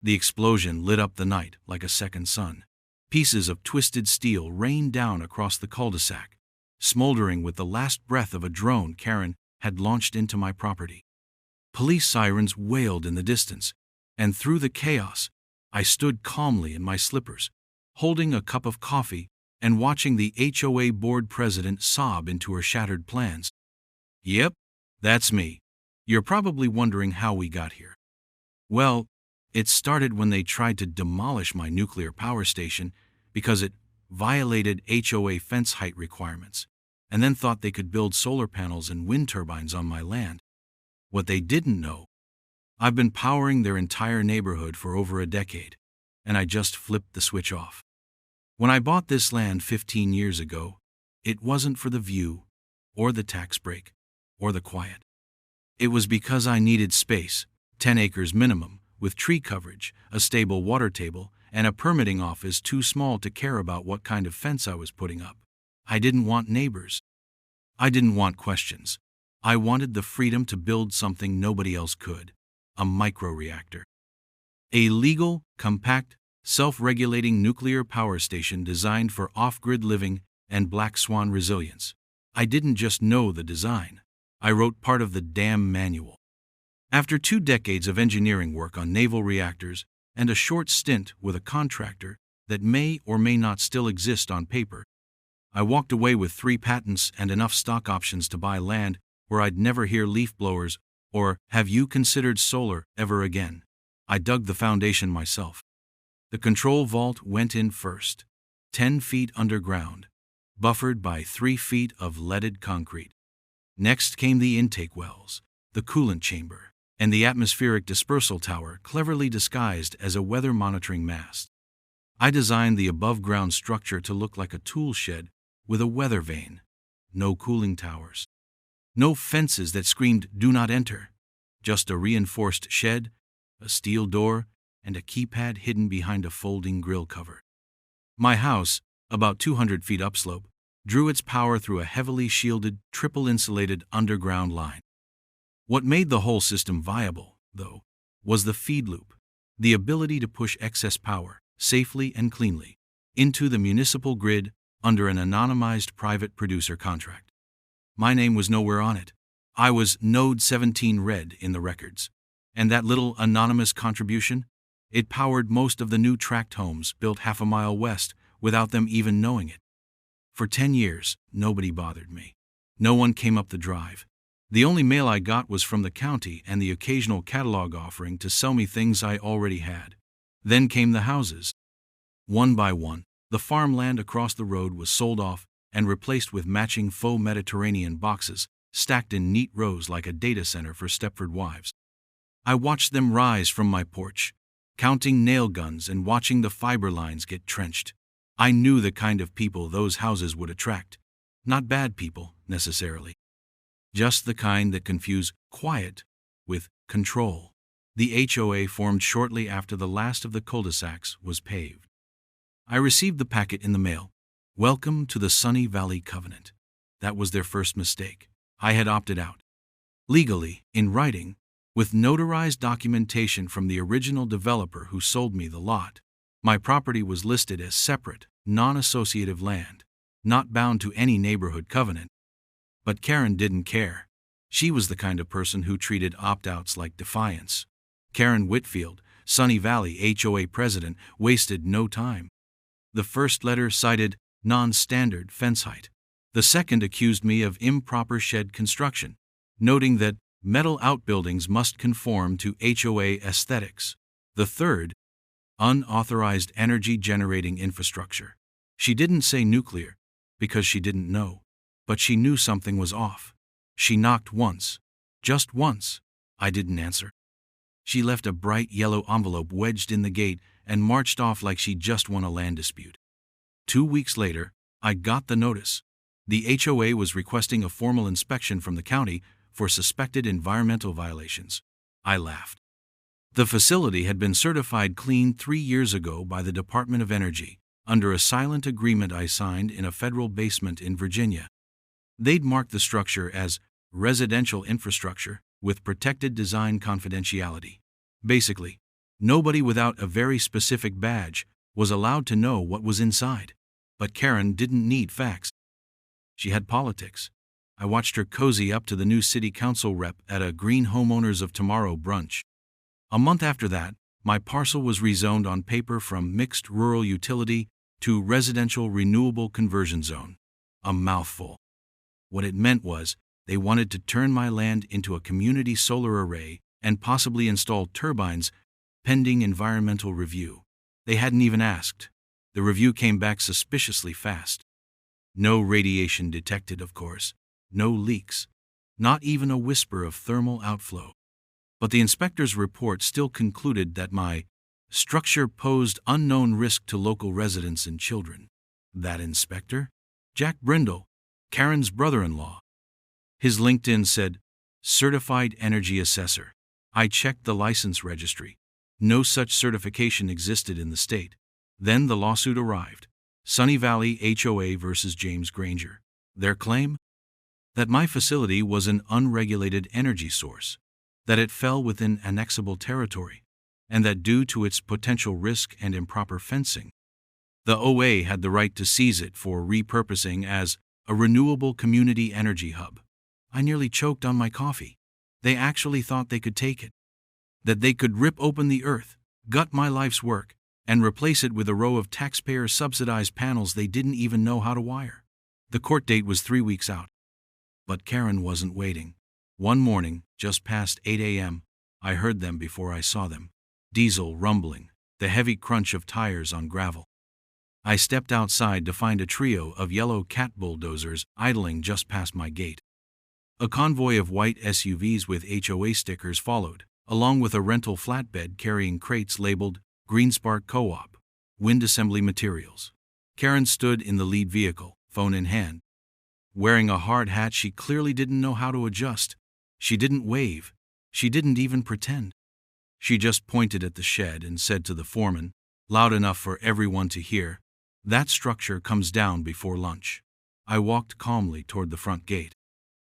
The explosion lit up the night like a second sun. Pieces of twisted steel rained down across the cul-de-sac, smoldering with the last breath of a drone Karen had launched into my property. Police sirens wailed in the distance, and through the chaos, I stood calmly in my slippers, holding a cup of coffee and watching the HOA board president sob into her shattered plans. Yep, that's me. You're probably wondering how we got here. Well, it started when they tried to demolish my nuclear power station because it violated HOA fence height requirements, and then thought they could build solar panels and wind turbines on my land. What they didn't know, I've been powering their entire neighborhood for over a decade, and I just flipped the switch off. When I bought this land 15 years ago, it wasn't for the view, or the tax break, or the quiet. It was because I needed space, 10 acres minimum, with tree coverage, a stable water table, and a permitting office too small to care about what kind of fence I was putting up. I didn't want neighbors. I didn't want questions. I wanted the freedom to build something nobody else could, a microreactor. A legal, compact, self-regulating nuclear power station designed for off-grid living and black swan resilience. I didn't just know the design. I wrote part of the damn manual. After 2 decades of engineering work on naval reactors and a short stint with a contractor that may or may not still exist on paper, I walked away with 3 patents and enough stock options to buy land where I'd never hear leaf blowers or "Have you considered solar?" ever again. I dug the foundation myself. The control vault went in first, 10 feet underground, buffered by 3 feet of leaded concrete. Next came the intake wells, the coolant chamber, and the atmospheric dispersal tower cleverly disguised as a weather monitoring mast. I designed the above-ground structure to look like a tool shed with a weather vane. No cooling towers. No fences that screamed "Do not enter." Just a reinforced shed, a steel door, and a keypad hidden behind a folding grill cover. My house, about 200 feet upslope, drew its power through a heavily shielded, triple-insulated underground line. What made the whole system viable, though, was the feed loop, the ability to push excess power, safely and cleanly, into the municipal grid under an anonymized private producer contract. My name was nowhere on it. I was Node 17 Red in the records. And that little anonymous contribution? It powered most of the new tract homes built half a mile west without them even knowing it. For 10 years, nobody bothered me. No one came up the drive. The only mail I got was from the county and the occasional catalog offering to sell me things I already had. Then came the houses. One by one, the farmland across the road was sold off and replaced with matching faux Mediterranean boxes, stacked in neat rows like a data center for Stepford wives. I watched them rise from my porch, counting nail guns and watching the fiber lines get trenched. I knew the kind of people those houses would attract. Not bad people, necessarily. Just the kind that confuse quiet with control. The HOA formed shortly after the last of the cul-de-sacs was paved. I received the packet in the mail. Welcome to the Sunny Valley Covenant. That was their first mistake. I had opted out. Legally, in writing, with notarized documentation from the original developer who sold me the lot. My property was listed as separate, non-associative land, not bound to any neighborhood covenant. But Karen didn't care. She was the kind of person who treated opt-outs like defiance. Karen Whitfield, Sunny Valley HOA president, wasted no time. The first letter cited non-standard fence height. The second accused me of improper shed construction, noting that metal outbuildings must conform to HOA aesthetics. The third, unauthorized energy-generating infrastructure. She didn't say nuclear, because she didn't know, but she knew something was off. She knocked once, just once. I didn't answer. She left a bright yellow envelope wedged in the gate and marched off like she just won a land dispute. 2 weeks later, I got the notice. The HOA was requesting a formal inspection from the county for suspected environmental violations. I laughed. The facility had been certified clean 3 years ago by the Department of Energy, under a silent agreement I signed in a federal basement in Virginia. They'd marked the structure as residential infrastructure with protected design confidentiality. Basically, Nobody without a very specific badge was allowed to know what was inside. But Karen didn't need facts. She had politics. I watched her cozy up to the new city council rep at a Green Homeowners of Tomorrow brunch. A month after that, my parcel was rezoned on paper from mixed rural utility to residential renewable conversion zone. A mouthful. What it meant was, they wanted to turn my land into a community solar array and possibly install turbines, pending environmental review. They hadn't even asked. The review came back suspiciously fast. No radiation detected, of course. No leaks. Not even a whisper of thermal outflow. But the inspector's report still concluded that my structure posed unknown risk to local residents and children. That inspector? Jack Brindle, Karen's brother-in-law. His LinkedIn said, Certified Energy Assessor. I checked the license registry. No such certification existed in the state. Then the lawsuit arrived. Sunny Valley HOA versus James Granger. Their claim? That my facility was an unregulated energy source, that it fell within annexable territory, and that due to its potential risk and improper fencing, the OA had the right to seize it for repurposing as a renewable community energy hub. I nearly choked on my coffee. They actually thought they could take it. That they could rip open the earth, gut my life's work, and replace it with a row of taxpayer-subsidized panels they didn't even know how to wire. The court date was 3 weeks out. But Karen wasn't waiting. One morning, just past 8 a.m., I heard them before I saw them. Diesel rumbling, the heavy crunch of tires on gravel. I stepped outside to find a trio of yellow cat bulldozers idling just past my gate. A convoy of white SUVs with HOA stickers followed, along with a rental flatbed carrying crates labeled GreenSpark Co-op, Wind Assembly Materials. Karen stood in the lead vehicle, phone in hand. Wearing a hard hat she clearly didn't know how to adjust. She didn't wave. She didn't even pretend. She just pointed at the shed and said to the foreman, loud enough for everyone to hear, "That structure comes down before lunch." I walked calmly toward the front gate.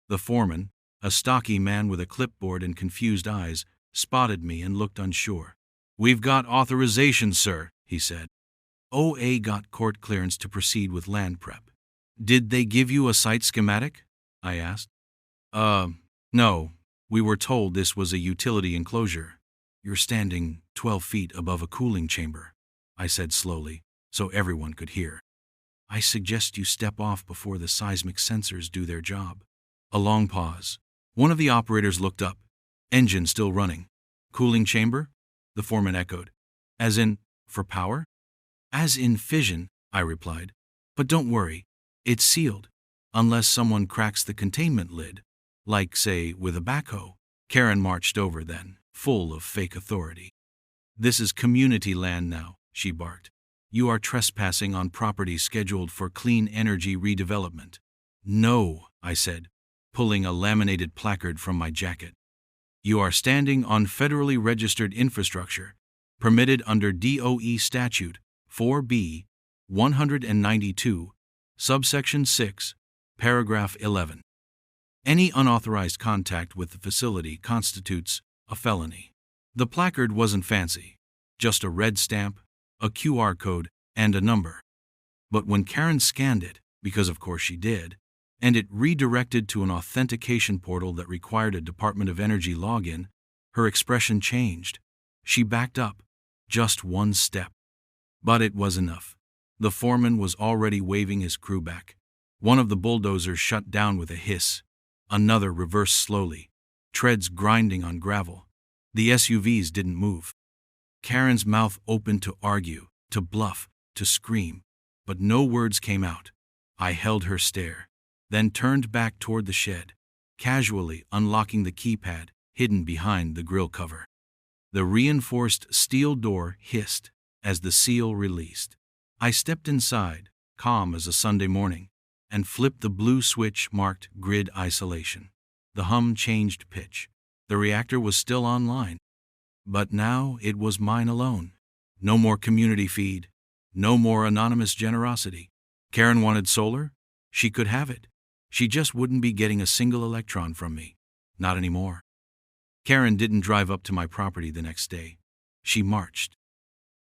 The foreman, a stocky man with a clipboard and confused eyes, spotted me and looked unsure. "We've got authorization, sir," he said. OA got court clearance to proceed with land prep. "Did they give you a site schematic?" I asked. No. We were told this was a utility enclosure. You're standing 12 feet above a cooling chamber," I said slowly, so everyone could hear. "I suggest you step off before the seismic sensors do their job." A long pause. One of the operators looked up. "Engine still running." "Cooling chamber?" the foreman echoed. "As in, for power?" "As in fission," I replied. "But don't worry, it's sealed, unless someone cracks the containment lid, like, say, with a backhoe." Karen marched over then, full of fake authority. "This is community land now," she barked. "You are trespassing on property scheduled for clean energy redevelopment." "No," I said, pulling a laminated placard from my jacket. "You are standing on federally registered infrastructure, permitted under DOE Statute 4B 192, subsection 6, paragraph 11. Any unauthorized contact with the facility constitutes a felony." The placard wasn't fancy, just a red stamp, a QR code, and a number. But when Karen scanned it, because of course she did, and it redirected to an authentication portal that required a Department of Energy login, her expression changed. She backed up, just one step. But it was enough. The foreman was already waving his crew back. One of the bulldozers shut down with a hiss. Another reversed slowly, treads grinding on gravel. The SUVs didn't move. Karen's mouth opened to argue, to bluff, to scream, but no words came out. I held her stare, then turned back toward the shed, casually unlocking the keypad hidden behind the grill cover. The reinforced steel door hissed as the seal released. I stepped inside, calm as a Sunday morning, and flipped the blue switch marked Grid Isolation. The hum changed pitch. The reactor was still online. But now it was mine alone. No more community feed. No more anonymous generosity. Karen wanted solar? She could have it. She just wouldn't be getting a single electron from me. Not anymore. Karen didn't drive up to my property the next day. She marched.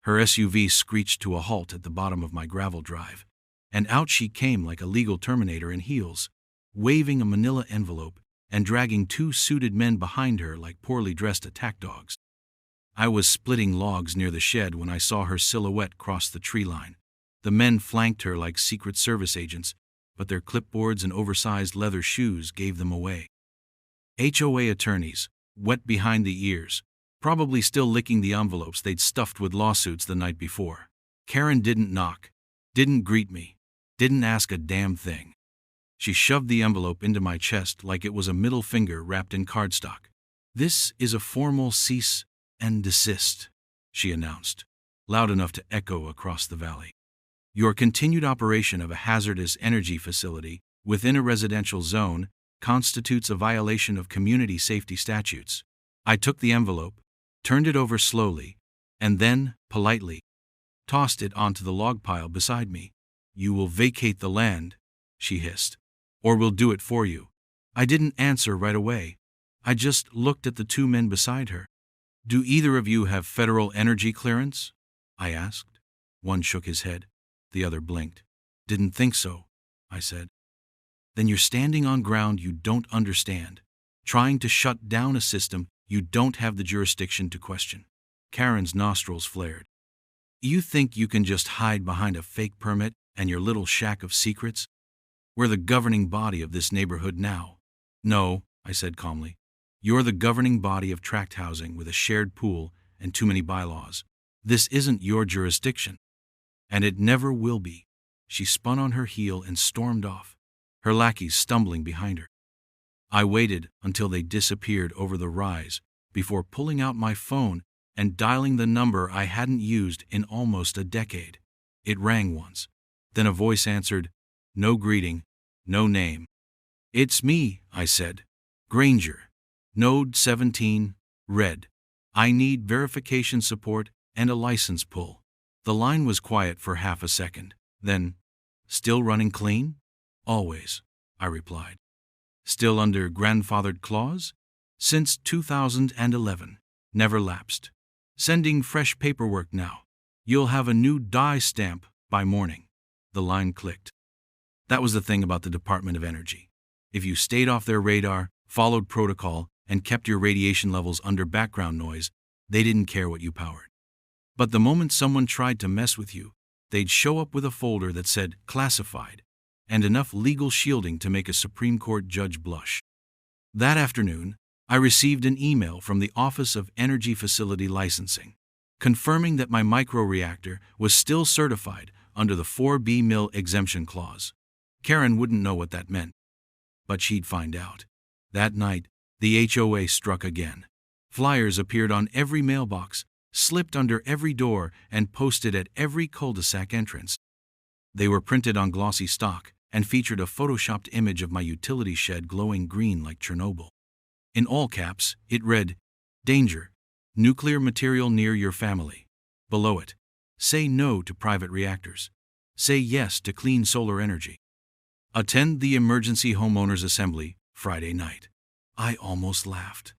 Her SUV screeched to a halt at the bottom of my gravel drive, and out she came like a legal Terminator in heels, waving a manila envelope and dragging 2 suited men behind her like poorly dressed attack dogs. I was splitting logs near the shed when I saw her silhouette cross the tree line. The men flanked her like Secret Service agents, but their clipboards and oversized leather shoes gave them away. HOA attorneys, wet behind the ears, probably still licking the envelopes they'd stuffed with lawsuits the night before. Karen didn't knock, didn't greet me, didn't ask a damn thing. She shoved the envelope into my chest like it was a middle finger wrapped in cardstock. "This is a formal cease and desist," she announced, loud enough to echo across the valley. "Your continued operation of a hazardous energy facility within a residential zone constitutes a violation of community safety statutes." I took the envelope, turned it over slowly, and then, politely, tossed it onto the log pile beside me. "You will vacate the land," she hissed, "or we'll do it for you." I didn't answer right away. I just looked at the 2 men beside her. "Do either of you have federal energy clearance?" I asked. One shook his head. The other blinked. "Didn't think so," I said. "Then you're standing on ground you don't understand, trying to shut down a system you don't have the jurisdiction to question." Karen's nostrils flared. "You think you can just hide behind a fake permit and your little shack of secrets? We're the governing body of this neighborhood now." "No," I said calmly. "You're the governing body of tract housing with a shared pool and too many bylaws. This isn't your jurisdiction. And it never will be." She spun on her heel and stormed off, her lackeys stumbling behind her. I waited until they disappeared over the rise before pulling out my phone and dialing the number I hadn't used in almost a decade. It rang once. Then a voice answered, no greeting, no name. "It's me," I said. "Granger. Node 17, red. I need verification support and a license pull." The line was quiet for half a second. Then, "Still running clean?" "Always," I replied. "Still under grandfathered clause?" "Since 2011. Never lapsed. Sending fresh paperwork now. You'll have a new dye stamp by morning." The line clicked. That was the thing about the Department of Energy. If you stayed off their radar, followed protocol, and kept your radiation levels under background noise, they didn't care what you powered. But the moment someone tried to mess with you, they'd show up with a folder that said classified, and enough legal shielding to make a Supreme Court judge blush. That afternoon, I received an email from the Office of Energy Facility Licensing, confirming that my microreactor was still certified under the 4B Mill exemption clause. Karen wouldn't know what that meant, but she'd find out. That night, the HOA struck again. Flyers appeared on every mailbox, slipped under every door, and posted at every cul-de-sac entrance. They were printed on glossy stock and featured a photoshopped image of my utility shed glowing green like Chernobyl. In all caps, it read, "Danger. Nuclear material near your family." Below it, "Say no to private reactors. Say yes to clean solar energy. Attend the emergency homeowners assembly Friday night." I almost laughed.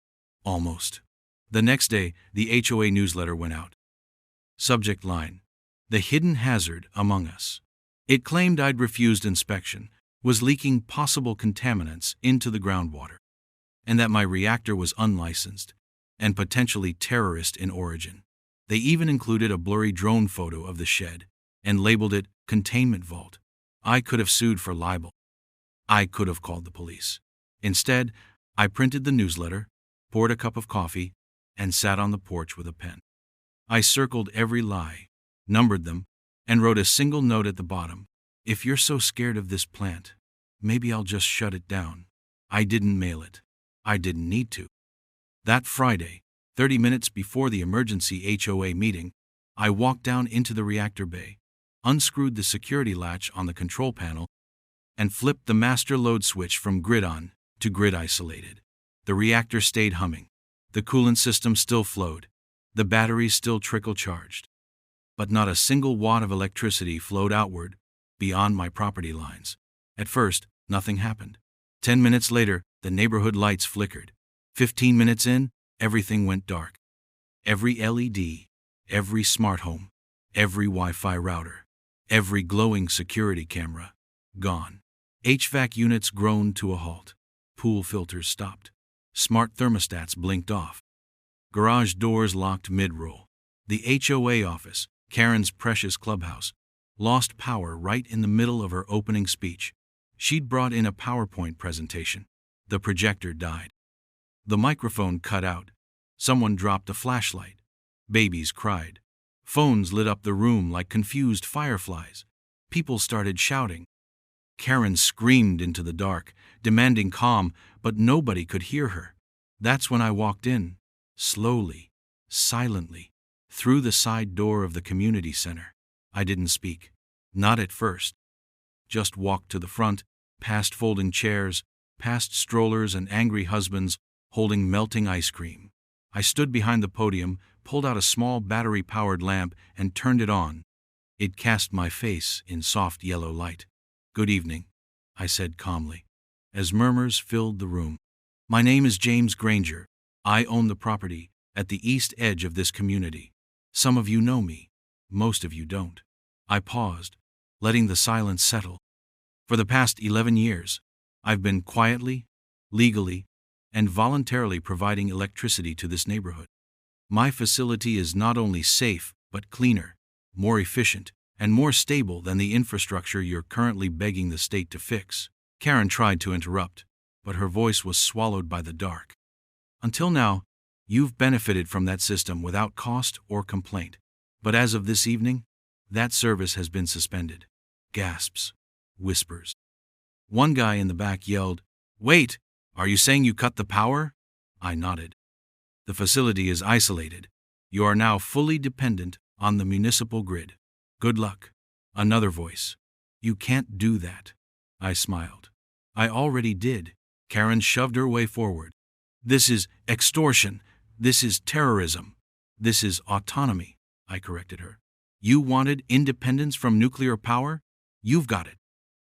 Almost. The next day, the HOA newsletter went out. Subject line: "The hidden hazard among us." It claimed I'd refused inspection, was leaking possible contaminants into the groundwater, and that my reactor was unlicensed and potentially terrorist in origin. They even included a blurry drone photo of the shed and labeled it containment vault. I could have sued for libel. I could have called the police. Instead, I printed the newsletter, poured a cup of coffee, and sat on the porch with a pen. I circled every lie, numbered them, and wrote a single note at the bottom: "If you're so scared of this plant, maybe I'll just shut it down." I didn't mail it. I didn't need to. That Friday, 30 minutes before the emergency HOA meeting, I walked down into the reactor bay, unscrewed the security latch on the control panel, and flipped the master load switch from grid on to grid isolated. The reactor stayed humming. The coolant system still flowed. The batteries still trickle-charged. But not a single watt of electricity flowed outward, beyond my property lines. At first, nothing happened. 10 minutes later, the neighborhood lights flickered. 15 minutes in, everything went dark. Every LED, every smart home, every Wi-Fi router, every glowing security camera, gone. HVAC units groaned to a halt. Pool filters stopped. Smart thermostats blinked off. Garage doors locked mid-roll. The HOA office, Karen's precious clubhouse, lost power right in the middle of her opening speech. She'd brought in a PowerPoint presentation. The projector died. The microphone cut out. Someone dropped a flashlight. Babies cried. Phones lit up the room like confused fireflies. People started shouting. Karen screamed into the dark, demanding calm, but nobody could hear her. That's when I walked in, slowly, silently, through the side door of the community center. I didn't speak. Not at first. Just walked to the front, past folding chairs, past strollers and angry husbands holding melting ice cream. I stood behind the podium, pulled out a small battery-powered lamp, and turned it on. It cast my face in soft yellow light. "Good evening," I said calmly, as murmurs filled the room. "My name is James Granger. I own the property at the east edge of this community. Some of you know me. Most of you don't." I paused, letting the silence settle. For the past 11 years, I've been quietly, legally, and voluntarily providing electricity to this neighborhood. My facility is not only safe, but cleaner, more efficient, and more stable than the infrastructure you're currently begging the state to fix. Karen tried to interrupt, but her voice was swallowed by the dark. Until now, you've benefited from that system without cost or complaint. But as of this evening, that service has been suspended. Gasps. Whispers. One guy in the back yelled, "Wait, are you saying you cut the power?" I nodded. "The facility is isolated. You are now fully dependent on the municipal grid. Good luck." Another voice. "You can't do that." I smiled. "I already did." Karen shoved her way forward. "This is extortion. This is terrorism. This is autonomy," I corrected her. "You wanted independence from nuclear power? You've got it.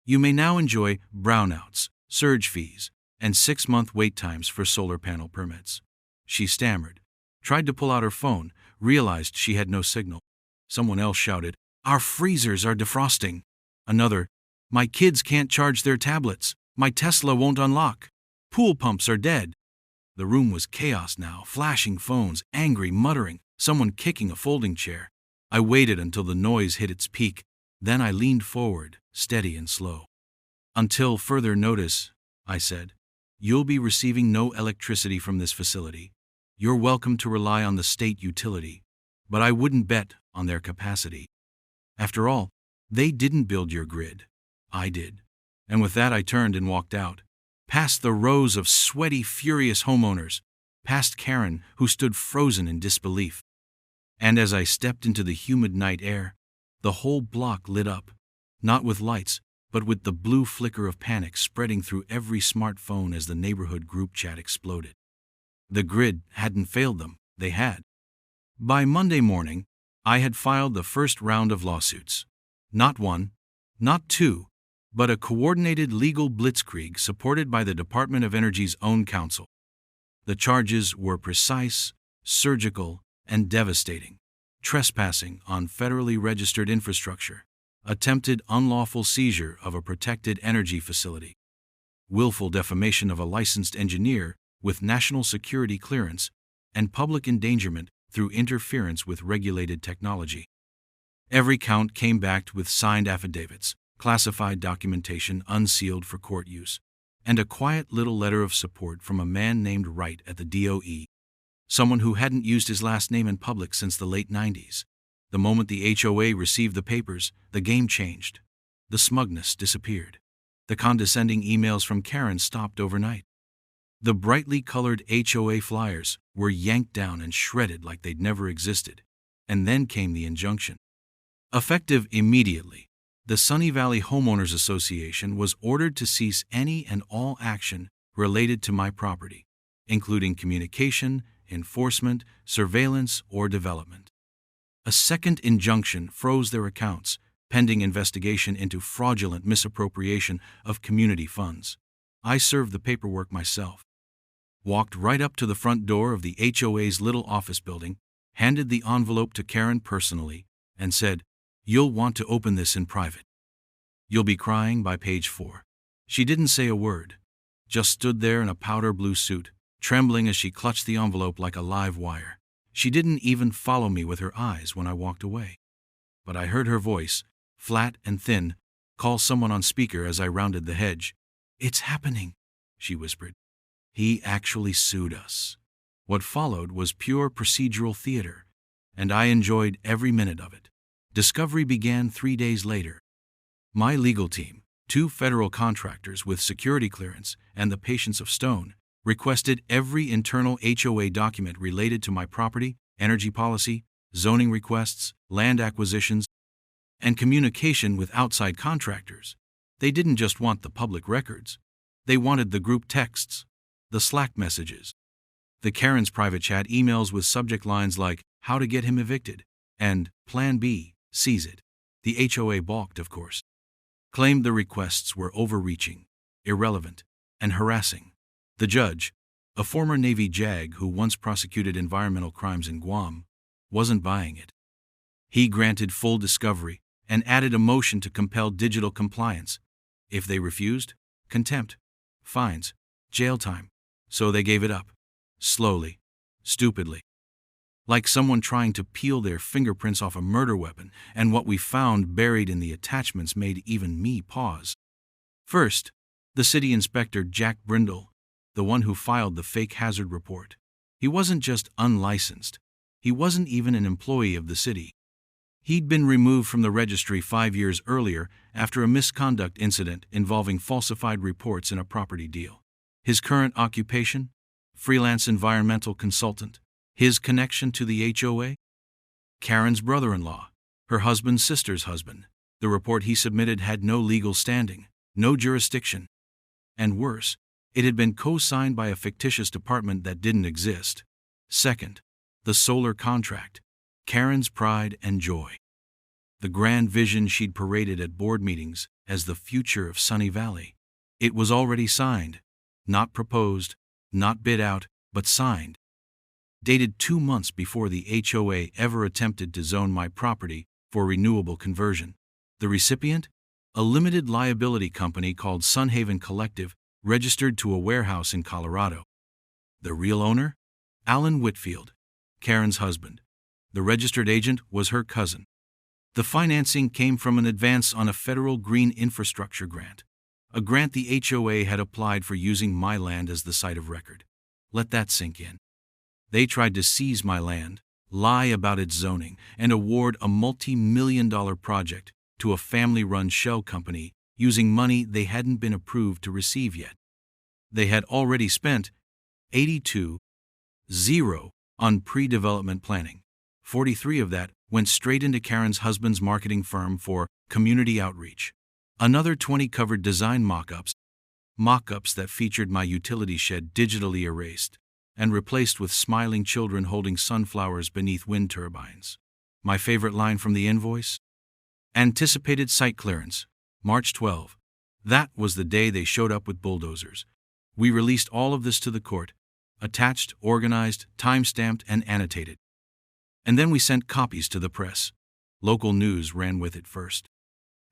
You may now enjoy brownouts, surge fees, and 6-month wait times for solar panel permits." She stammered, tried to pull out her phone, realized she had no signal. Someone else shouted, "Our freezers are defrosting." Another, "My kids can't charge their tablets. My Tesla won't unlock. Pool pumps are dead." The room was chaos now, flashing phones, angry muttering, someone kicking a folding chair. I waited until the noise hit its peak, then I leaned forward, steady and slow. "Until further notice," I said, "you'll be receiving no electricity from this facility. You're welcome to rely on the state utility, but I wouldn't bet on their capacity. After all, they didn't build your grid. I did." And with that I turned and walked out, past the rows of sweaty, furious homeowners, past Karen, who stood frozen in disbelief. And as I stepped into the humid night air, the whole block lit up, not with lights, but with the blue flicker of panic spreading through every smartphone as the neighborhood group chat exploded. The grid hadn't failed them, they had. By Monday morning, I had filed the first round of lawsuits. Not one, not two, but a coordinated legal blitzkrieg supported by the Department of Energy's own counsel. The charges were precise, surgical, and devastating. Trespassing on federally registered infrastructure, attempted unlawful seizure of a protected energy facility, willful defamation of a licensed engineer with national security clearance, and public endangerment through interference with regulated technology. Every count came backed with signed affidavits, classified documentation unsealed for court use, and a quiet little letter of support from a man named Wright at the DOE, someone who hadn't used his last name in public since the late 90s. The moment the HOA received the papers, the game changed. The smugness disappeared. The condescending emails from Karen stopped overnight. The brightly colored HOA flyers were yanked down and shredded like they'd never existed. And then came the injunction. Effective immediately, the Sunny Valley Homeowners Association was ordered to cease any and all action related to my property, including communication, enforcement, surveillance, or development. A second injunction froze their accounts, pending investigation into fraudulent misappropriation of community funds. I served the paperwork myself. Walked right up to the front door of the HOA's little office building, handed the envelope to Karen personally, and said, "You'll want to open this in private. You'll be crying by page 4. She didn't say a word, just stood there in a powder blue suit, trembling as she clutched the envelope like a live wire. She didn't even follow me with her eyes when I walked away. But I heard her voice, flat and thin, call someone on speaker as I rounded the hedge. "It's happening," she whispered. "He actually sued us." What followed was pure procedural theater, and I enjoyed every minute of it. Discovery began 3 days later. My legal team, 2 federal contractors with security clearance and the patience of stone, requested every internal HOA document related to my property, energy policy, zoning requests, land acquisitions, and communication with outside contractors. They didn't just want the public records. They wanted the group texts, the Slack messages, the Karen's private chat emails with subject lines like, "How to get him evicted," and "Plan B, seize it." The HOA balked, of course. Claimed the requests were overreaching, irrelevant, and harassing. The judge, a former Navy JAG who once prosecuted environmental crimes in Guam, wasn't buying it. He granted full discovery and added a motion to compel digital compliance. If they refused, contempt, fines, jail time. So they gave it up. Slowly, stupidly. Like someone trying to peel their fingerprints off a murder weapon, and what we found buried in the attachments made even me pause. First, the city inspector Jack Brindle, the one who filed the fake hazard report. He wasn't just unlicensed. He wasn't even an employee of the city. He'd been removed from the registry 5 years earlier after a misconduct incident involving falsified reports in a property deal. His current occupation? Freelance environmental consultant. His connection to the HOA? Karen's brother-in-law, her husband's sister's husband. The report he submitted had no legal standing, no jurisdiction. And worse, it had been co-signed by a fictitious department that didn't exist. Second, the solar contract, Karen's pride and joy. The grand vision she'd paraded at board meetings as the future of Sunny Valley. It was already signed, not proposed, not bid out, but signed. Dated 2 months before the HOA ever attempted to zone my property for renewable conversion. The recipient? A limited liability company called Sunhaven Collective, registered to a warehouse in Colorado. The real owner? Alan Whitfield, Karen's husband. The registered agent was her cousin. The financing came from an advance on a federal green infrastructure grant, a grant the HOA had applied for using my land as the site of record. Let that sink in. They tried to seize my land, lie about its zoning, and award a multi-million-dollar project to a family-run shell company using money they hadn't been approved to receive yet. They had already spent $82,000 on pre-development planning. 43 of that went straight into Karen's husband's marketing firm for community outreach. Another 20 covered design mock-ups that featured my utility shed digitally erased and replaced with smiling children holding sunflowers beneath wind turbines. My favorite line from the invoice? Anticipated site clearance, March 12. That was the day they showed up with bulldozers. We released all of this to the court, attached, organized, time-stamped, and annotated. And then we sent copies to the press. Local news ran with it first.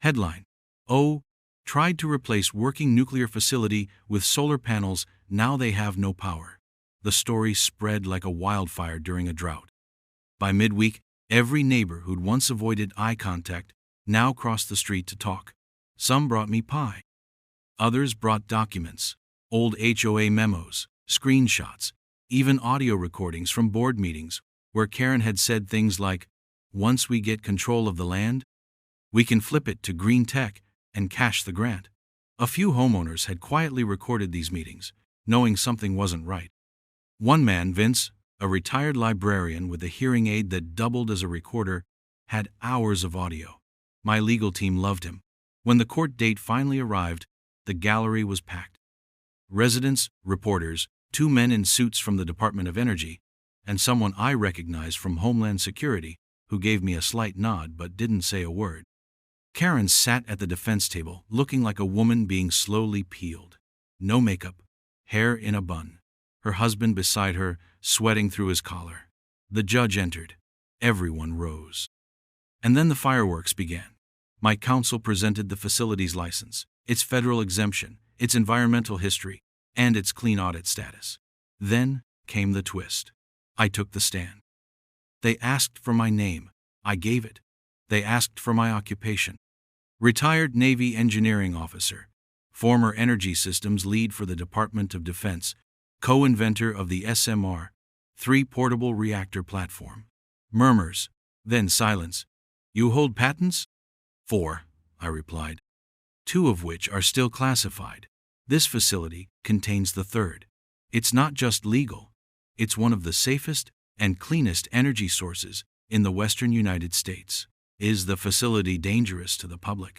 Headline: "Oh, tried to replace working nuclear facility with solar panels, now they have no power." The story spread like a wildfire during a drought. By midweek, every neighbor who'd once avoided eye contact now crossed the street to talk. Some brought me pie. Others brought documents, old HOA memos, screenshots, even audio recordings from board meetings where Karen had said things like, "Once we get control of the land, we can flip it to green tech and cash the grant." A few homeowners had quietly recorded these meetings, knowing something wasn't right. One man, Vince, a retired librarian with a hearing aid that doubled as a recorder, had hours of audio. My legal team loved him. When the court date finally arrived, the gallery was packed. Residents, reporters, 2 men in suits from the Department of Energy, and someone I recognized from Homeland Security, who gave me a slight nod but didn't say a word. Karen sat at the defense table, looking like a woman being slowly peeled. No makeup, hair in a bun. Her husband beside her, sweating through his collar. The judge entered. Everyone rose. And then the fireworks began. My counsel presented the facility's license, its federal exemption, its environmental history, and its clean audit status. Then came the twist. I took the stand. They asked for my name. I gave it. They asked for my occupation. Retired Navy engineering officer, former energy systems lead for the Department of Defense, co-inventor of the SMR-3 portable reactor platform. Murmurs, then silence. You hold patents? 4, I replied. 2 of which are still classified. This facility contains the third. It's not just legal. It's one of the safest and cleanest energy sources in the western United States. Is the facility dangerous to the public?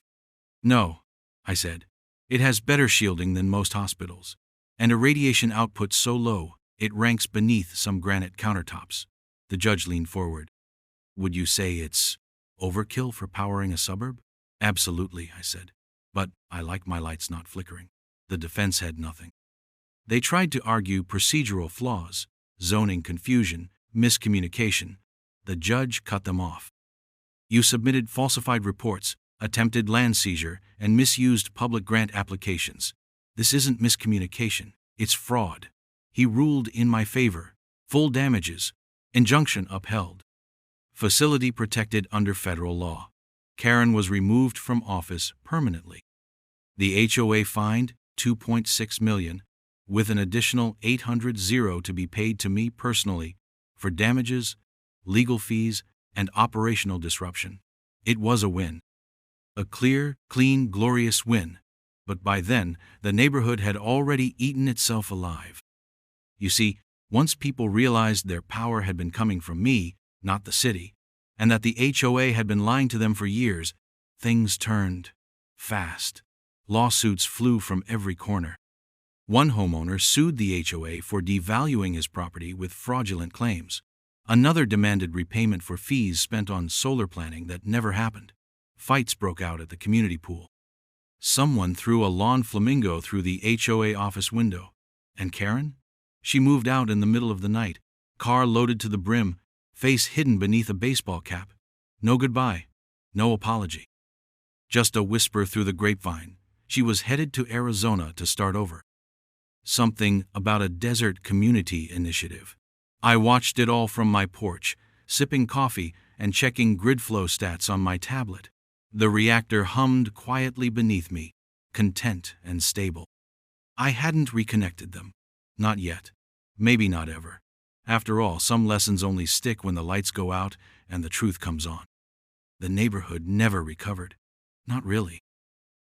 No, I said. It has better shielding than most hospitals, and a radiation output so low it ranks beneath some granite countertops. The judge leaned forward. Would you say it's overkill for powering a suburb? Absolutely, I said. But I like my lights not flickering. The defense had nothing. They tried to argue procedural flaws, zoning confusion, miscommunication. The judge cut them off. You submitted falsified reports, attempted land seizure, and misused public grant applications. This isn't miscommunication, it's fraud. He ruled in my favor. Full damages. Injunction upheld. Facility protected under federal law. Karen was removed from office permanently. The HOA fined $2.6 million, with an additional $800,000 to be paid to me personally for damages, legal fees, and operational disruption. It was a win. A clear, clean, glorious win. But by then, the neighborhood had already eaten itself alive. You see, once people realized their power had been coming from me, not the city, and that the HOA had been lying to them for years, things turned fast. Lawsuits flew from every corner. One homeowner sued the HOA for devaluing his property with fraudulent claims. Another demanded repayment for fees spent on solar planning that never happened. Fights broke out at the community pool. Someone threw a lawn flamingo through the HOA office window. And Karen? She moved out in the middle of the night, car loaded to the brim, face hidden beneath a baseball cap. No goodbye, no apology. Just a whisper through the grapevine. She was headed to Arizona to start over. Something about a desert community initiative. I watched it all from my porch, sipping coffee and checking grid flow stats on my tablet. The reactor hummed quietly beneath me, content and stable. I hadn't reconnected them. Not yet. Maybe not ever. After all, some lessons only stick when the lights go out and the truth comes on. The neighborhood never recovered. Not really.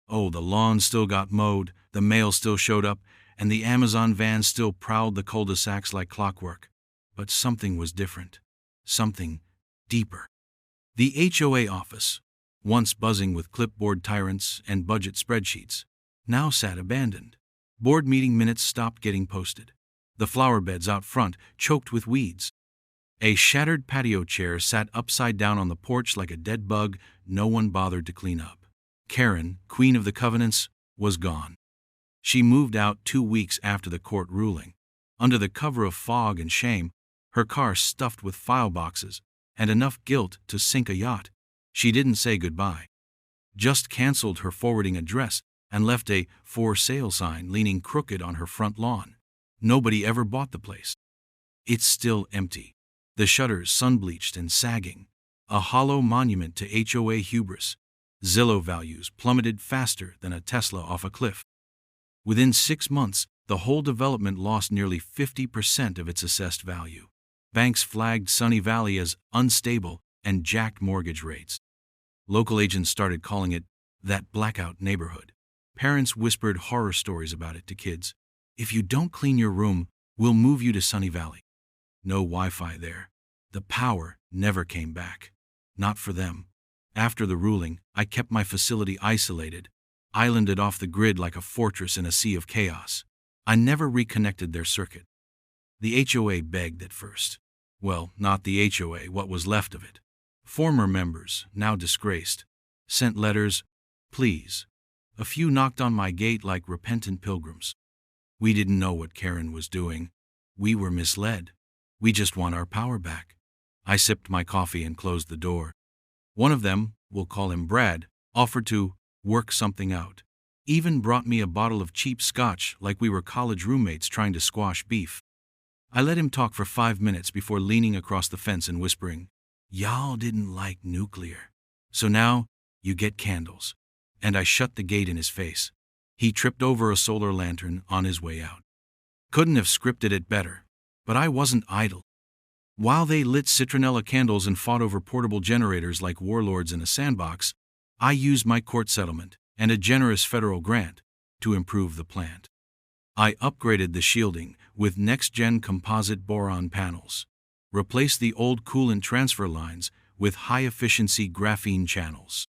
Oh, the lawn still got mowed, the mail still showed up, and the Amazon van still prowled the cul-de-sacs like clockwork. But something was different. Something deeper. The HOA office, once buzzing with clipboard tyrants and budget spreadsheets, now sat abandoned. Board meeting minutes stopped getting posted. The flower beds out front choked with weeds. A shattered patio chair sat upside down on the porch like a dead bug no one bothered to clean up. Karen, queen of the covenants, was gone. She moved out 2 weeks after the court ruling. Under the cover of fog and shame, her car stuffed with file boxes and enough guilt to sink a yacht. She didn't say goodbye. Just canceled her forwarding address and left a for sale sign leaning crooked on her front lawn. Nobody ever bought the place. It's still empty. The shutters sun-bleached and sagging. A hollow monument to HOA hubris. Zillow values plummeted faster than a Tesla off a cliff. Within 6 months, the whole development lost nearly 50% of its assessed value. Banks flagged Sunny Valley as unstable and jacked mortgage rates. Local agents started calling it that blackout neighborhood. Parents whispered horror stories about it to kids. If you don't clean your room, we'll move you to Sunny Valley. No Wi-Fi there. The power never came back. Not for them. After the ruling, I kept my facility isolated, islanded off the grid like a fortress in a sea of chaos. I never reconnected their circuit. The HOA begged at first. Well, not the HOA, what was left of it. Former members, now disgraced, sent letters, please. A few knocked on my gate like repentant pilgrims. We didn't know what Karen was doing. We were misled. We just want our power back. I sipped my coffee and closed the door. One of them, we'll call him Brad, offered to work something out. Even brought me a bottle of cheap scotch like we were college roommates trying to squash beef. I let him talk for 5 minutes before leaning across the fence and whispering, "Y'all didn't like nuclear. So now, you get candles." And I shut the gate in his face. He tripped over a solar lantern on his way out. Couldn't have scripted it better. But I wasn't idle. While they lit citronella candles and fought over portable generators like warlords in a sandbox, I used my court settlement and a generous federal grant to improve the plant. I upgraded the shielding with next-gen composite boron panels, replaced the old coolant transfer lines with high-efficiency graphene channels,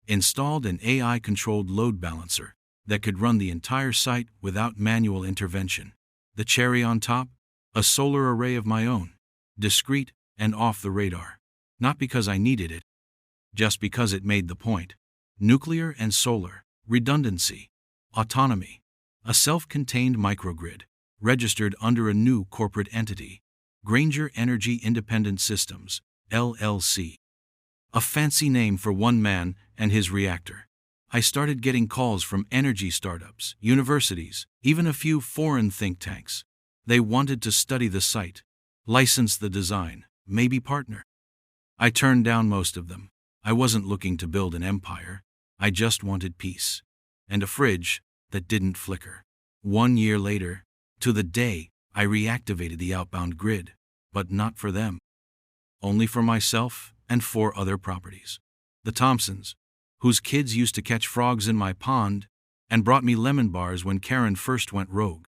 installed an AI-controlled load balancer that could run the entire site without manual intervention. The cherry on top? A solar array of my own, discreet and off the radar. Not because I needed it, just because it made the point. Nuclear and solar, redundancy, autonomy, a self-contained microgrid, registered under a new corporate entity, Granger Energy Independent Systems, LLC. A fancy name for one man and his reactor. I started getting calls from energy startups, universities, even a few foreign think tanks. They wanted to study the site, license the design, maybe partner. I turned down most of them. I wasn't looking to build an empire. I just wanted peace. And a fridge that didn't flicker. 1 year later, to the day, I reactivated the outbound grid, but not for them. Only for myself and 4 other properties. The Thompsons, whose kids used to catch frogs in my pond and brought me lemon bars when Karen first went rogue.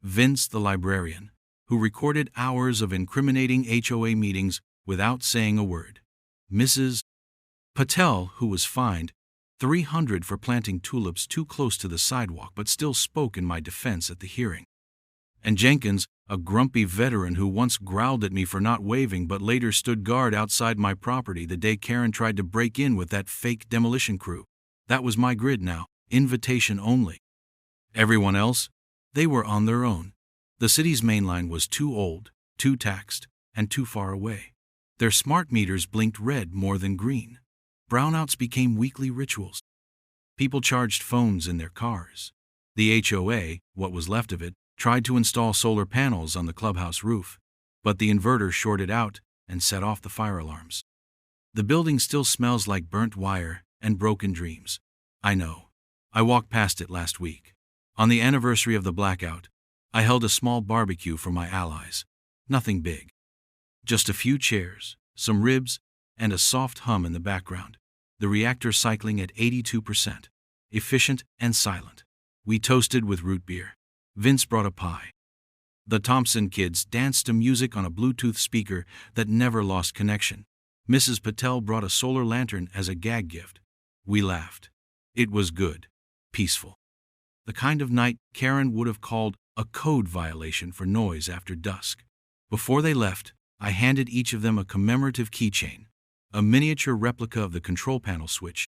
Vince, the librarian, who recorded hours of incriminating HOA meetings without saying a word. Mrs. Patel, who was fined $300 for planting tulips too close to the sidewalk but still spoke in my defense at the hearing. And Jenkins, a grumpy veteran who once growled at me for not waving but later stood guard outside my property the day Karen tried to break in with that fake demolition crew. That was my grid now, invitation only. Everyone else? They were on their own. The city's main line was too old, too taxed, and too far away. Their smart meters blinked red more than green. Brownouts became weekly rituals. People charged phones in their cars. The HOA, what was left of it, tried to install solar panels on the clubhouse roof, but the inverter shorted out and set off the fire alarms. The building still smells like burnt wire and broken dreams. I know. I walked past it last week. On the anniversary of the blackout, I held a small barbecue for my allies. Nothing big. Just a few chairs, some ribs, and a soft hum in the background. The reactor cycling at 82%. Efficient and silent. We toasted with root beer. Vince brought a pie. The Thompson kids danced to music on a Bluetooth speaker that never lost connection. Mrs. Patel brought a solar lantern as a gag gift. We laughed. It was good. Peaceful. The kind of night Karen would have called a code violation for noise after dusk. Before they left, I handed each of them a commemorative keychain, a miniature replica of the control panel switch,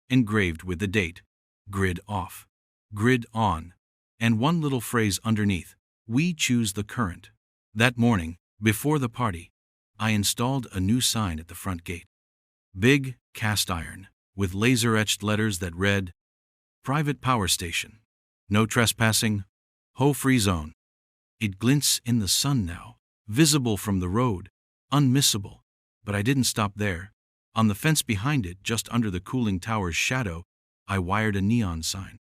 engraved with the date, grid off, grid on, and one little phrase underneath, "We choose the current." That morning, before the party, I installed a new sign at the front gate. Big, cast iron, with laser-etched letters that read, "Private Power Station. No trespassing. HOA-free zone." It glints in the sun now, visible from the road, unmissable. But I didn't stop there. On the fence behind it, just under the cooling tower's shadow, I wired a neon sign.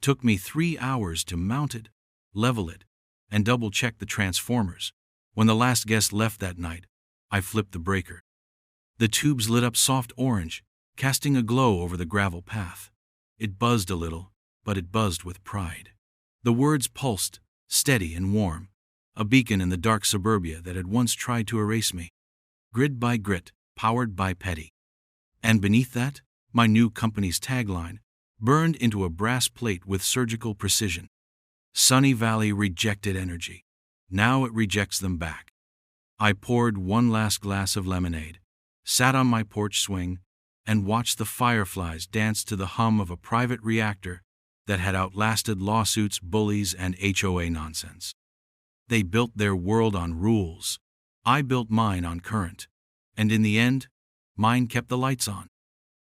Took me 3 hours to mount it, level it, and double-check the transformers. When the last guest left that night, I flipped the breaker. The tubes lit up soft orange, casting a glow over the gravel path. It buzzed a little, but it buzzed with pride. The words pulsed, steady and warm, a beacon in the dark suburbia that had once tried to erase me. Grid by grit, powered by Petty. And beneath that, my new company's tagline, burned into a brass plate with surgical precision. Sunny Valley rejected energy. Now it rejects them back. I poured one last glass of lemonade, sat on my porch swing, and watched the fireflies dance to the hum of a private reactor that had outlasted lawsuits, bullies, and HOA nonsense. They built their world on rules, I built mine on current. And in the end, mine kept the lights on.